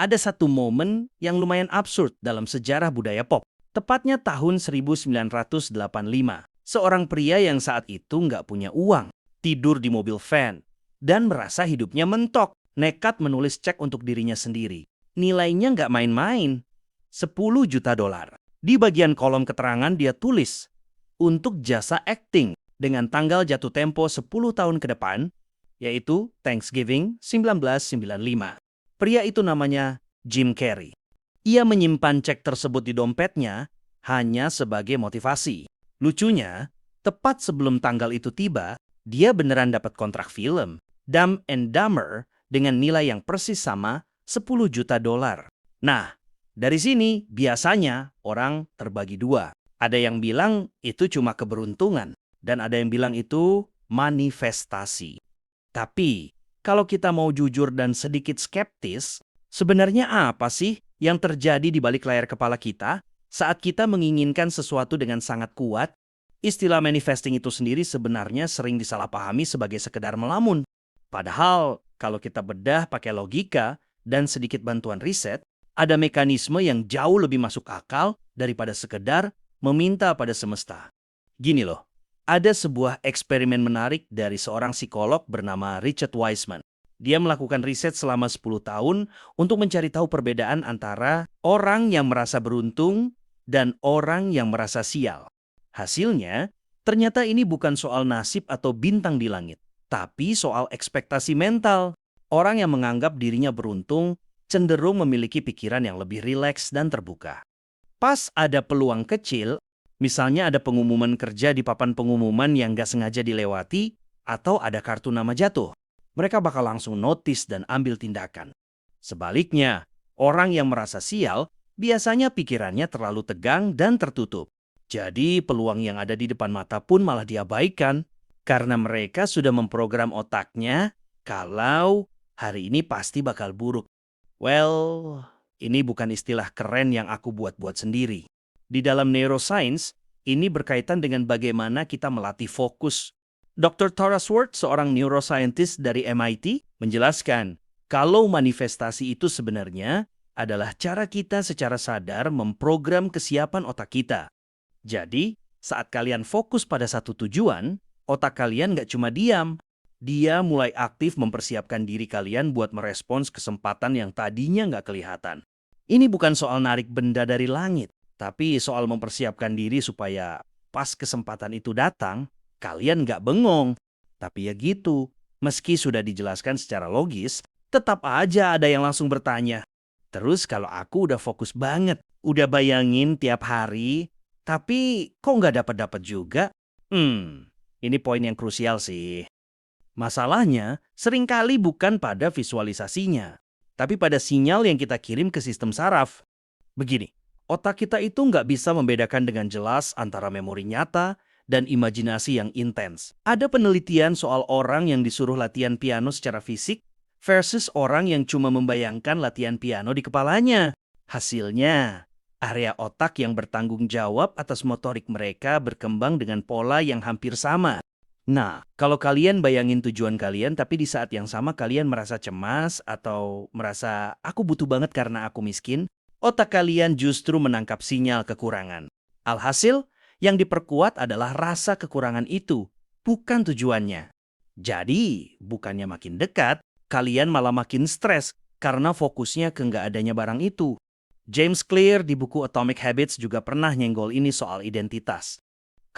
ada satu momen yang lumayan absurd dalam sejarah budaya pop. Tepatnya tahun 1985. Seorang pria yang saat itu nggak punya uang, tidur di mobil van, dan merasa hidupnya mentok. Nekat menulis cek untuk dirinya sendiri. Nilainya nggak main-main, 10 juta dolar. Di bagian kolom keterangan dia tulis, untuk jasa acting dengan tanggal jatuh tempo 10 tahun ke depan, yaitu Thanksgiving 1995. Pria itu namanya Jim Carrey. Ia menyimpan cek tersebut di dompetnya hanya sebagai motivasi. Lucunya, tepat sebelum tanggal itu tiba, dia beneran dapat kontrak film Dumb and Dumber dengan nilai yang persis sama 10 juta dolar. Nah, dari sini biasanya orang terbagi dua. Ada yang bilang itu cuma keberuntungan, dan ada yang bilang itu manifestasi. Tapi, kalau kita mau jujur dan sedikit skeptis, sebenarnya apa sih yang terjadi di balik layar kepala kita saat kita menginginkan sesuatu dengan sangat kuat? Istilah manifesting itu sendiri sebenarnya sering disalahpahami sebagai sekedar melamun. Padahal, kalau kita bedah pakai logika dan sedikit bantuan riset, ada mekanisme yang jauh lebih masuk akal daripada sekedar meminta pada semesta. Gini loh, ada sebuah eksperimen menarik dari seorang psikolog bernama Richard Wiseman. Dia melakukan riset selama 10 tahun untuk mencari tahu perbedaan antara orang yang merasa beruntung dan orang yang merasa sial. Hasilnya, ternyata ini bukan soal nasib atau bintang di langit, tapi soal ekspektasi mental. Orang yang menganggap dirinya beruntung cenderung memiliki pikiran yang lebih rileks dan terbuka. Pas ada peluang kecil, misalnya ada pengumuman kerja di papan pengumuman yang gak sengaja dilewati, atau ada kartu nama jatuh, mereka bakal langsung notice dan ambil tindakan. Sebaliknya, orang yang merasa sial biasanya pikirannya terlalu tegang dan tertutup. Jadi peluang yang ada di depan mata pun malah diabaikan, karena mereka sudah memprogram otaknya kalau hari ini pasti bakal buruk. Well, ini bukan istilah keren yang aku buat-buat sendiri. Di dalam neuroscience, ini berkaitan dengan bagaimana kita melatih fokus. Dr. Tara Swart, seorang neuroscientist dari MIT, menjelaskan kalau manifestasi itu sebenarnya adalah cara kita secara sadar memprogram kesiapan otak kita. Jadi, saat kalian fokus pada satu tujuan, otak kalian nggak cuma diam. Dia mulai aktif mempersiapkan diri kalian buat merespons kesempatan yang tadinya nggak kelihatan. Ini bukan soal narik benda dari langit, tapi soal mempersiapkan diri supaya pas kesempatan itu datang, kalian nggak bengong. Tapi ya gitu, meski sudah dijelaskan secara logis, tetap aja ada yang langsung bertanya. Terus kalau aku udah fokus banget, udah bayangin tiap hari, tapi kok nggak dapat-dapat juga? Ini poin yang krusial sih. Masalahnya seringkali bukan pada visualisasinya, tapi pada sinyal yang kita kirim ke sistem saraf. Begini, otak kita itu nggak bisa membedakan dengan jelas antara memori nyata dan imajinasi yang intens. Ada penelitian soal orang yang disuruh latihan piano secara fisik versus orang yang cuma membayangkan latihan piano di kepalanya. Hasilnya, area otak yang bertanggung jawab atas motorik mereka berkembang dengan pola yang hampir sama. Nah, kalau kalian bayangin tujuan kalian tapi di saat yang sama kalian merasa cemas atau merasa aku butuh banget karena aku miskin, otak kalian justru menangkap sinyal kekurangan. Alhasil, yang diperkuat adalah rasa kekurangan itu, bukan tujuannya. Jadi, bukannya makin dekat, kalian malah makin stres karena fokusnya ke nggak adanya barang itu. James Clear di buku Atomic Habits juga pernah nyenggol ini soal identitas.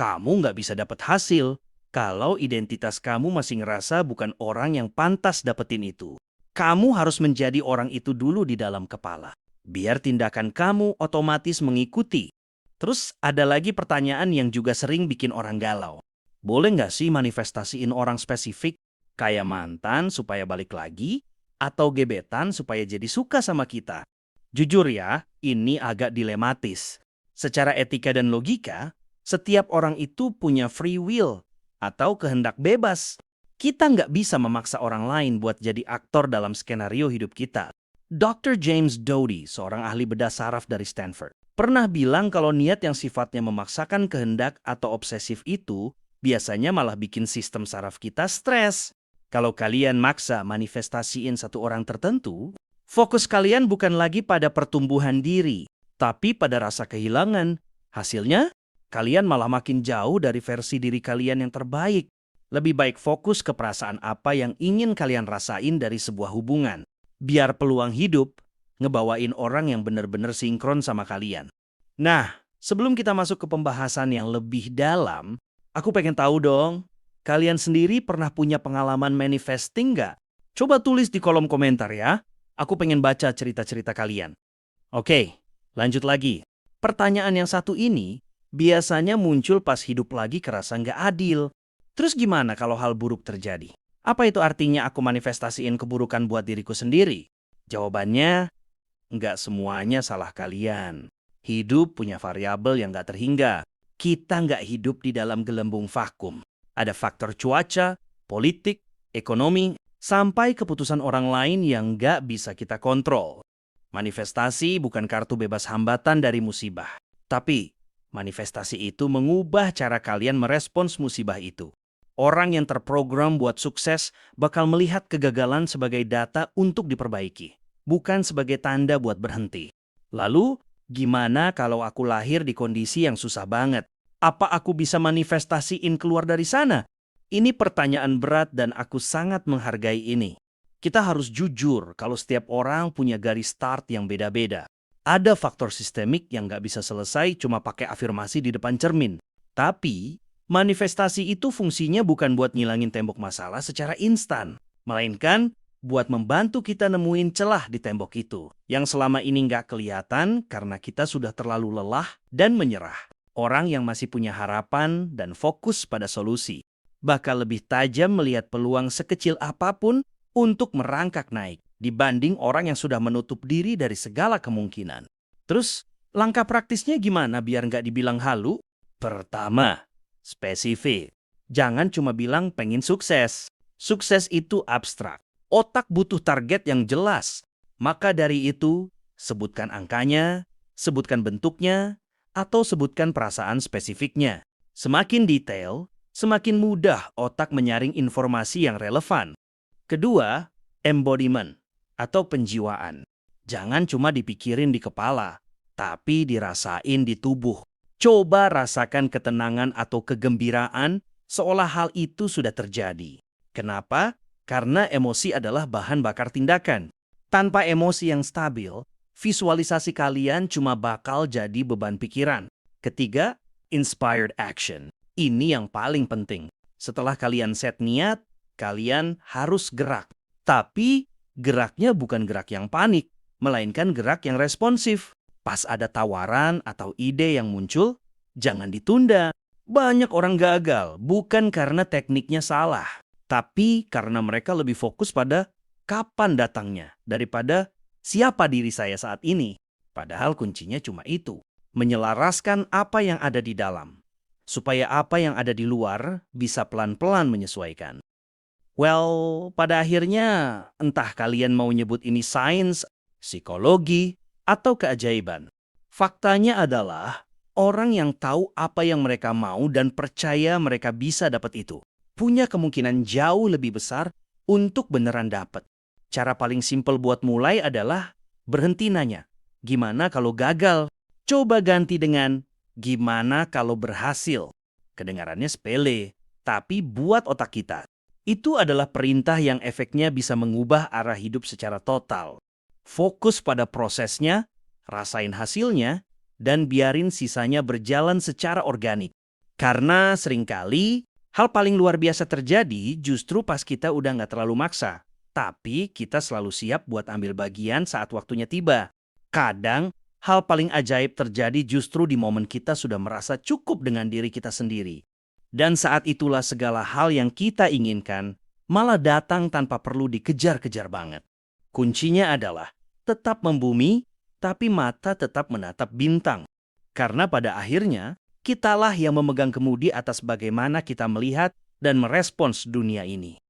Kamu nggak bisa dapat hasil kalau identitas kamu masih ngerasa bukan orang yang pantas dapetin itu. Kamu harus menjadi orang itu dulu di dalam kepala, biar tindakan kamu otomatis mengikuti. Terus ada lagi pertanyaan yang juga sering bikin orang galau. Boleh nggak sih manifestasiin orang spesifik, kayak mantan supaya balik lagi, atau gebetan supaya jadi suka sama kita? Jujur ya, ini agak dilematis. Secara etika dan logika, setiap orang itu punya free will atau kehendak bebas. Kita nggak bisa memaksa orang lain buat jadi aktor dalam skenario hidup kita. Dr. James Doty, seorang ahli bedah saraf dari Stanford, pernah bilang kalau niat yang sifatnya memaksakan kehendak atau obsesif itu biasanya malah bikin sistem saraf kita stres. Kalau kalian maksa manifestasiin satu orang tertentu, Fokus kalian bukan lagi pada pertumbuhan diri, tapi pada rasa kehilangan. Hasilnya, kalian malah makin jauh dari versi diri kalian yang terbaik. Lebih baik fokus ke perasaan apa yang ingin kalian rasain dari sebuah hubungan. Biar peluang hidup ngebawain orang yang benar-benar sinkron sama kalian. Nah, sebelum kita masuk ke pembahasan yang lebih dalam, aku pengen tahu dong, kalian sendiri pernah punya pengalaman manifesting nggak? Coba tulis di kolom komentar ya. Aku pengen baca cerita-cerita kalian. Oke, lanjut lagi. Pertanyaan yang satu ini biasanya muncul pas hidup lagi kerasa nggak adil. Terus gimana kalau hal buruk terjadi? Apa itu artinya aku manifestasiin keburukan buat diriku sendiri? Jawabannya, nggak semuanya salah kalian. Hidup punya variabel yang nggak terhingga. Kita nggak hidup di dalam gelembung vakum. Ada faktor cuaca, politik, ekonomi, sampai keputusan orang lain yang nggak bisa kita kontrol. Manifestasi bukan kartu bebas hambatan dari musibah. Tapi, manifestasi itu mengubah cara kalian merespons musibah itu. Orang yang terprogram buat sukses bakal melihat kegagalan sebagai data untuk diperbaiki, bukan sebagai tanda buat berhenti. Lalu, gimana kalau aku lahir di kondisi yang susah banget? Apa aku bisa manifestasiin keluar dari sana? Ini pertanyaan berat dan aku sangat menghargai ini. Kita harus jujur kalau setiap orang punya garis start yang beda-beda. Ada faktor sistemik yang nggak bisa selesai cuma pakai afirmasi di depan cermin. Tapi, manifestasi itu fungsinya bukan buat ngilangin tembok masalah secara instan, melainkan buat membantu kita nemuin celah di tembok itu yang selama ini nggak kelihatan karena kita sudah terlalu lelah dan menyerah. Orang yang masih punya harapan dan fokus pada solusi bakal lebih tajam melihat peluang sekecil apapun untuk merangkak naik dibanding orang yang sudah menutup diri dari segala kemungkinan. Terus, langkah praktisnya gimana biar nggak dibilang halu? Pertama, spesifik. Jangan cuma bilang pengen sukses. Sukses itu abstrak. Otak butuh target yang jelas. Maka dari itu, sebutkan angkanya, sebutkan bentuknya, atau sebutkan perasaan spesifiknya. Semakin detail, semakin mudah otak menyaring informasi yang relevan. Kedua, embodiment atau penjiwaan. Jangan cuma dipikirin di kepala, tapi dirasain di tubuh. Coba rasakan ketenangan atau kegembiraan seolah hal itu sudah terjadi. Kenapa? Karena emosi adalah bahan bakar tindakan. Tanpa emosi yang stabil, visualisasi kalian cuma bakal jadi beban pikiran. Ketiga, inspired action. Ini yang paling penting. Setelah kalian set niat, kalian harus gerak. Tapi geraknya bukan gerak yang panik, melainkan gerak yang responsif. Pas ada tawaran atau ide yang muncul, jangan ditunda. Banyak orang gagal bukan karena tekniknya salah, tapi karena mereka lebih fokus pada kapan datangnya daripada siapa diri saya saat ini. Padahal kuncinya cuma itu, menyelaraskan apa yang ada di dalam, supaya apa yang ada di luar bisa pelan-pelan menyesuaikan. Well, pada akhirnya entah kalian mau nyebut ini sains, psikologi, atau keajaiban. Faktanya adalah orang yang tahu apa yang mereka mau dan percaya mereka bisa dapat itu, punya kemungkinan jauh lebih besar untuk beneran dapat. Cara paling simpel buat mulai adalah berhenti nanya, gimana kalau gagal? Coba ganti dengan, gimana kalau berhasil? Kedengarannya sepele, tapi buat otak kita. Itu adalah perintah yang efeknya bisa mengubah arah hidup secara total. Fokus pada prosesnya, rasain hasilnya, dan biarin sisanya berjalan secara organik. Karena seringkali, hal paling luar biasa terjadi justru pas kita udah nggak terlalu maksa. Tapi kita selalu siap buat ambil bagian saat waktunya tiba. Kadang, hal paling ajaib terjadi justru di momen kita sudah merasa cukup dengan diri kita sendiri. Dan saat itulah segala hal yang kita inginkan malah datang tanpa perlu dikejar-kejar banget. Kuncinya adalah tetap membumi, tapi mata tetap menatap bintang. Karena pada akhirnya, kitalah yang memegang kemudi atas bagaimana kita melihat dan merespons dunia ini.